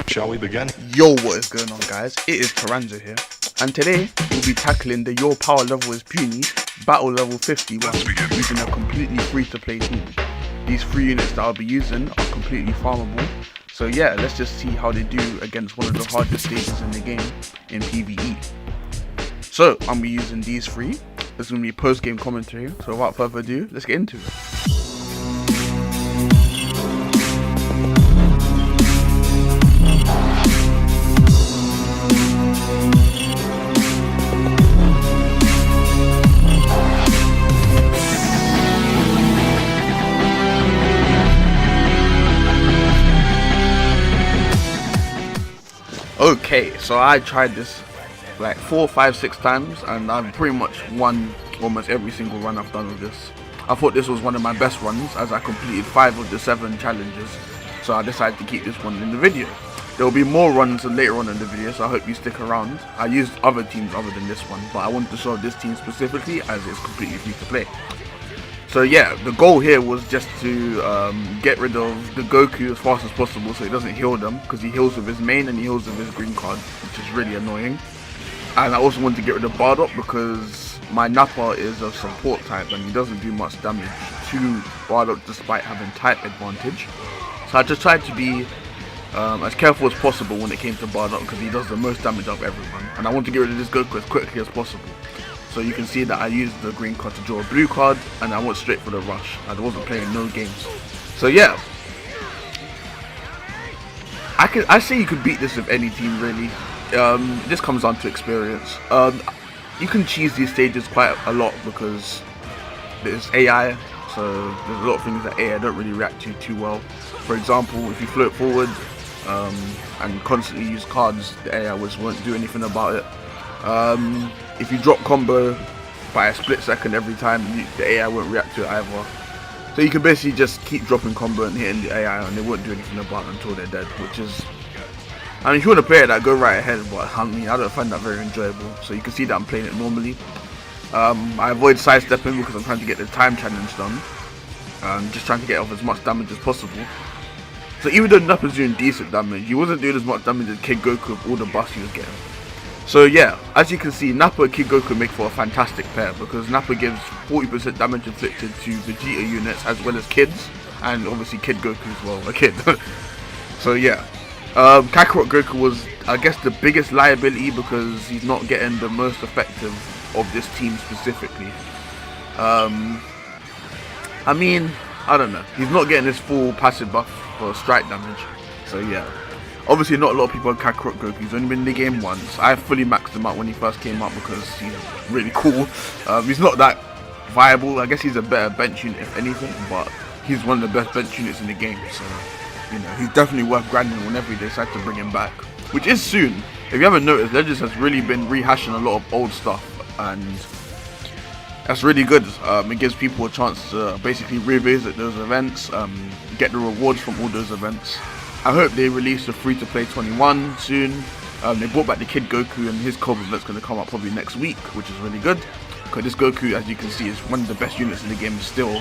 Shall we begin? Yo, what is going on, guys? It is Karanzo here, and today we'll be tackling the Your Power Level is Puny Battle Level 50 while using a completely free-to-play team. These 3 units that I'll be using are completely farmable, so yeah, let's just see how they do against one of the hardest stages in the game in PvE. So, I'm going to be using these 3. There's going to be post-game commentary, so without further ado, let's get into it. Okay, so I tried this like 4, 5, 6 times, and I've pretty much won almost every single run I've done with this. I thought this was one of my best runs as I completed 5 of the 7 challenges, so I decided to keep this one in the video. There will be more runs later on in the video, so I hope you stick around. I used other teams other than this one, but I wanted to show this team specifically as it's completely free to play. So yeah, the goal here was just to get rid of the Goku as fast as possible so he doesn't heal them, because he heals with his main and he heals with his green card, which is really annoying. And I also wanted to get rid of Bardock because my Nappa is a support type and he doesn't do much damage to Bardock despite having type advantage. So I just tried to be as careful as possible when it came to Bardock because he does the most damage of everyone. And I want to get rid of this Goku as quickly as possible. So you can see that I used the green card to draw a blue card, and I went straight for the rush. I wasn't playing no games. So yeah, I say you could beat this with any team really. This comes down to experience. You can cheese these stages quite a lot because there's AI, so there's a lot of things that AI don't really react to too well. For example, if you float forward and constantly use cards, the AI won't do anything about it. If you drop combo by a split second every time, the AI won't react to it either. So you can basically just keep dropping combo and hitting the AI and they won't do anything about it until they're dead, which is... I mean, if you want to play that, go right ahead, but I mean, I don't find that very enjoyable. So you can see that I'm playing it normally. I avoid sidestepping because I'm trying to get the time challenge done. Just trying to get off as much damage as possible. So even though Nappa's doing decent damage, he wasn't doing as much damage as Kid Goku with all the buffs he was getting. So yeah, as you can see, Nappa and Kid Goku make for a fantastic pair because Nappa gives 40% damage inflicted to Vegeta units as well as kids, and obviously Kid Goku as well, a kid. So yeah, Kakarot Goku was, I guess, the biggest liability because he's not getting the most effective of this team specifically. I mean, I don't know, he's not getting his full passive buff for strike damage, so yeah. Obviously not a lot of people have Kakarot Goku, he's only been in the game once. I fully maxed him out when he first came out because he's really cool. He's not that viable, I guess he's a better bench unit if anything, but he's one of the best bench units in the game, so you know, he's definitely worth grinding whenever they decide to bring him back. Which is soon. If you haven't noticed, Legends has really been rehashing a lot of old stuff, and that's really good. It gives people a chance to basically revisit those events, get the rewards from all those events. I hope they release the free-to-play 21 soon. They brought back the Kid Goku, and his Cobra that's going to come out probably next week, which is really good. Because this Goku, as you can see, is one of the best units in the game still.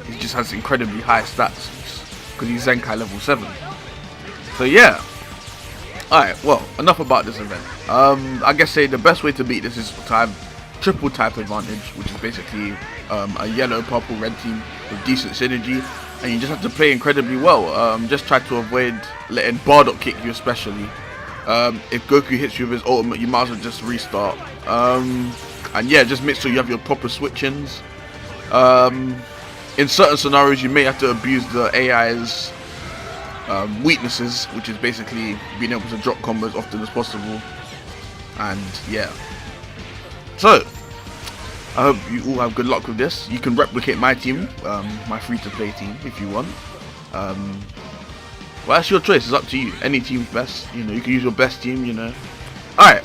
He just has incredibly high stats because he's Zenkai level 7. So yeah. Alright, well, enough about this event. I guess the best way to beat this is to have triple type advantage, which is basically a yellow, purple, red team with decent synergy. And you just have to play incredibly well. Just try to avoid letting Bardock kick you especially. If Goku hits you with his ultimate, you might as well just restart. And yeah, just make sure you have your proper switch-ins. In certain scenarios, you may have to abuse the AI's weaknesses, which is basically being able to drop combos as often as possible. And yeah. So, I hope you all have good luck with this. You can replicate my team, my free-to-play team, if you want. Well, that's your choice. It's up to you. Any team's best. You know, you can use your best team. You know. All right.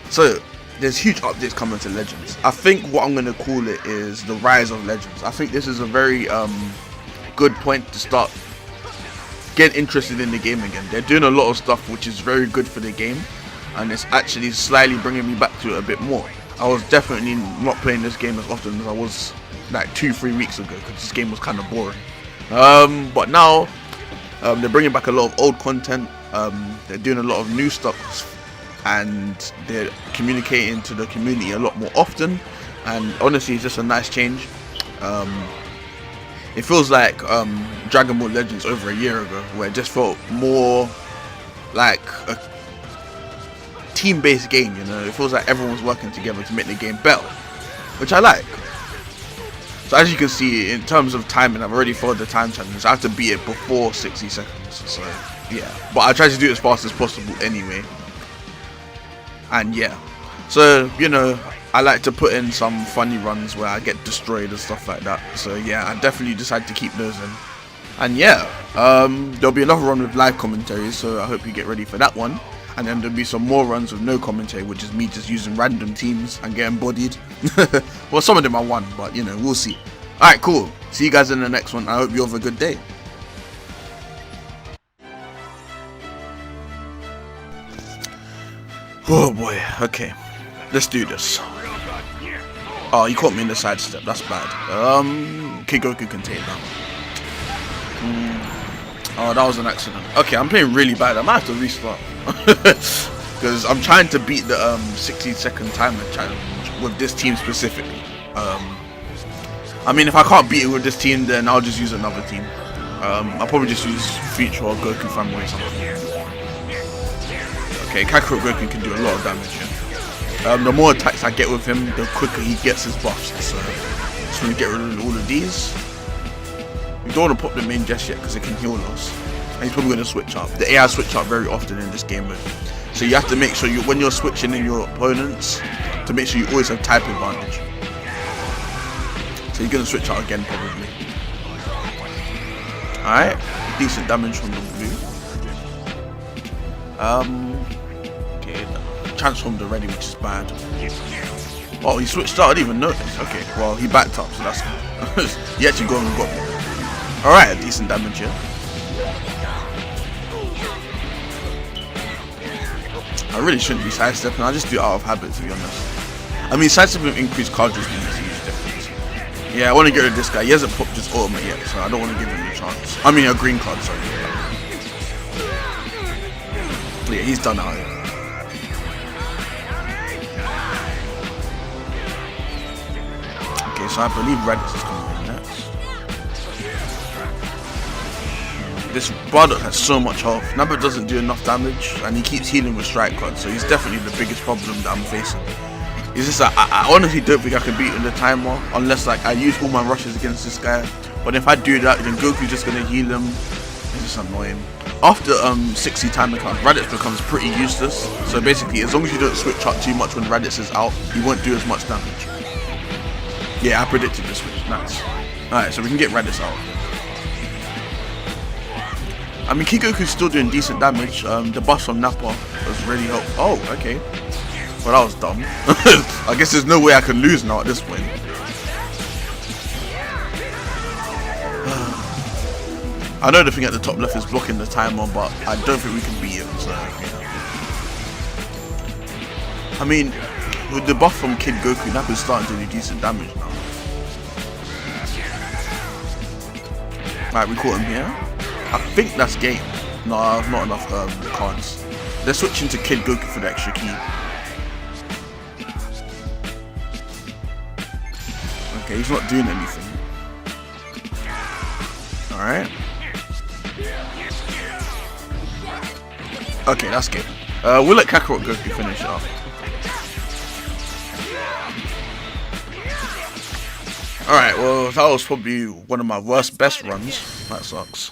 So there's huge updates coming to Legends. I think what I'm gonna call it is the rise of Legends. I think this is a very good point to start getting interested in the game again. They're doing a lot of stuff which is very good for the game, and it's actually slightly bringing me back to it a bit more. I was definitely not playing this game as often as I was like 2-3 weeks ago because this game was kind of boring. But now They're bringing back a lot of old content. They're doing a lot of new stuff, and they're communicating to the community a lot more often. And honestly, it's just a nice change. It feels like Dragon Ball Legends over a year ago, where it just felt more like a team-based game. You know, it feels like everyone's working together to make the game better, which I like. So as you can see, in terms of timing, I've already followed the time challenge. I have to beat it before 60 seconds. So yeah, but I try to do it as fast as possible anyway. And yeah, so you know, I like to put in some funny runs where I get destroyed and stuff like that. So yeah, I definitely decided to keep those in. And yeah, there'll be another run with live commentary, so I hope you get ready for that one. And then there'll be some more runs with no commentary, which is me just using random teams and getting bodied. Well, some of them I won, but you know, we'll see. Alright, cool. See you guys in the next one. I hope you have a good day. Oh boy, okay. Let's do this. Oh, he caught me in the sidestep. That's bad. Kid Goku can take that. Oh, that was an accident. Okay, I'm playing really bad. I might have to restart. Because I'm trying to beat the 60-second timer challenge with this team specifically. I mean, if I can't beat it with this team, then I'll just use another team. I'll probably just use Future or Goku Family or something. Okay, Kakarot Goku can do a lot of damage. Yeah. The more attacks I get with him, the quicker he gets his buffs. So just want to get rid of all of these. We don't want to pop them in just yet because it can heal us. And he's probably going to switch up. The AI switch up very often in this game mode. So you have to make sure when you're switching in your opponents, to make sure you always have type advantage. So you're going to switch out again probably. Alright, decent damage from the blue. Okay, transformed already, which is bad. Oh, he switched out, I didn't even notice. Okay, well, he backed up, so that's good. He actually got me. Alright, decent damage here. I really shouldn't be sidestepping, I just do it out of habit, to be honest. I mean, sidestepping with increased cartridge speed is a huge difference. Yeah, I want to get rid of this guy. He hasn't popped his ultimate yet, so I don't want to give him a chance. I mean, a green card, sorry. Yeah, he's done out here. Okay, so I believe Raditz is coming in next. This Bardock has so much health. Namba doesn't do enough damage, and he keeps healing with strike cards, so he's definitely the biggest problem that I'm facing. It's just that I honestly don't think I can beat him in the timer unless like I use all my rushes against this guy. But if I do that, then Goku's just gonna heal him. It's just annoying. After 60 timer counts, Raditz becomes pretty useless. So basically, as long as you don't switch up too much when Raditz is out, he won't do as much damage. Yeah, I predicted this switch. Nice. Alright, so we can get Raditz out. I mean, Kid Goku's still doing decent damage. The buff from Nappa was really helpful. Oh, okay. Well, that was dumb. I guess there's no way I can lose now at this point. I know the thing at the top left is blocking the timer, but I don't think we can beat it. So, I mean, with the buff from Kid Goku, Nappa's starting to do decent damage now. Right, we caught him here. I think that's game. No, not enough cards. They're switching to Kid Goku for the extra key. Okay, he's not doing anything. Alright. Okay, that's good. We'll let Kakarot Goku finish it off. Alright, well, that was probably one of my best runs. That sucks.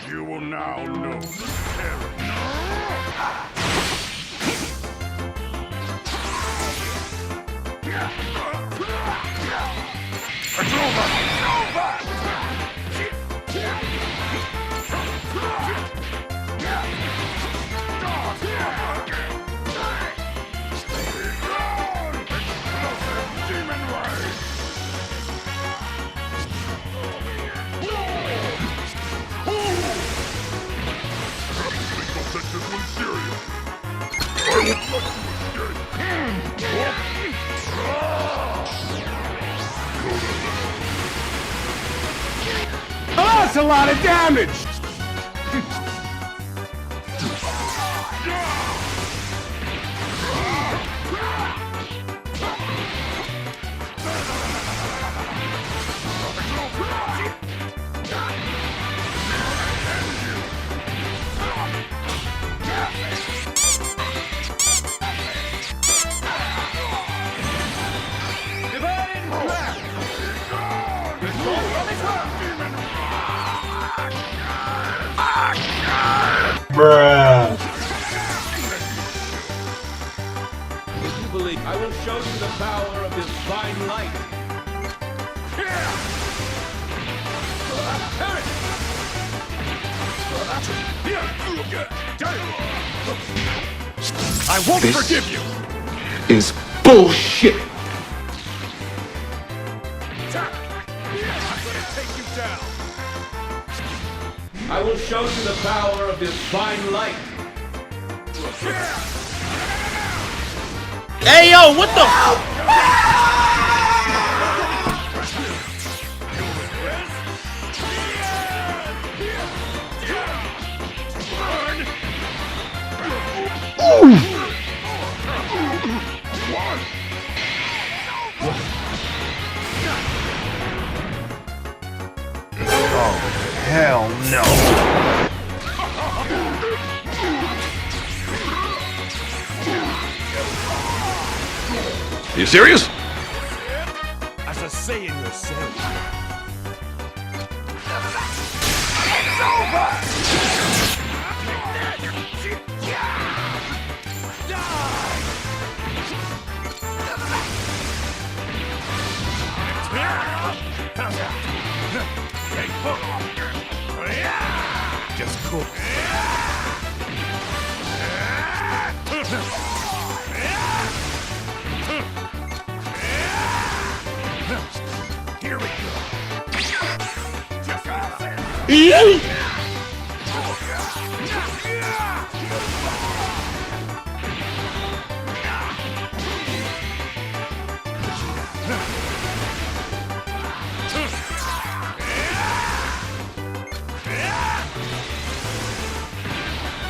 You will now know the terror. It's over! It's over! Demon Rage! Take this one serious. I will not escape. That's a lot of damage! Bruh. If you believe, I will show you the power of this divine light. I won't This- forgive you! Is bullshit. Take you down! I will show you the power of this divine light. Hey yo, what the? Hell no. You serious? As a Saiyan yourself. It's over! Just cool. Here we go.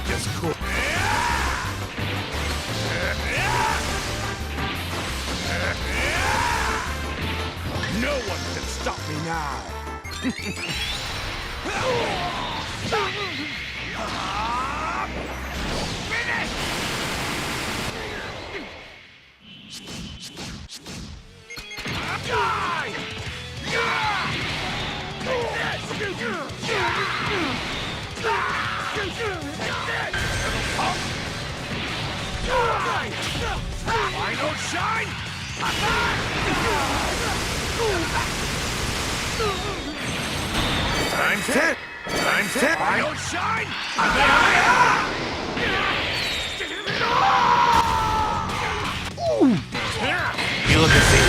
Just cool. No one can stop me now. I don't shine! Time's 10! Time's 10! I don't shine! You look and see.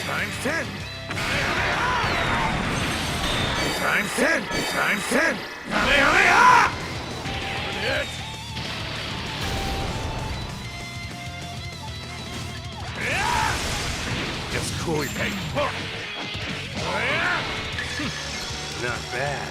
Time's 10! Time's 10! Time's 10! Just cool, Peg. Not bad.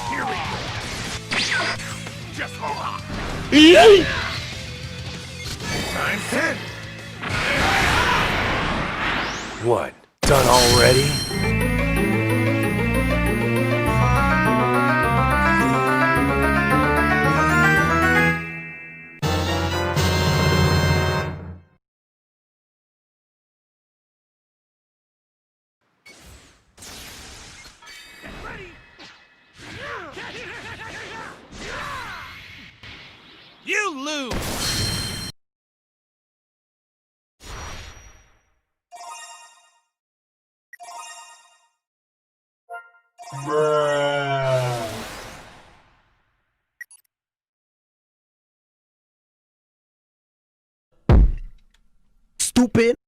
Here we go. Just hold on. Time's 10. What? Done already? You lose! Bruh. stupid.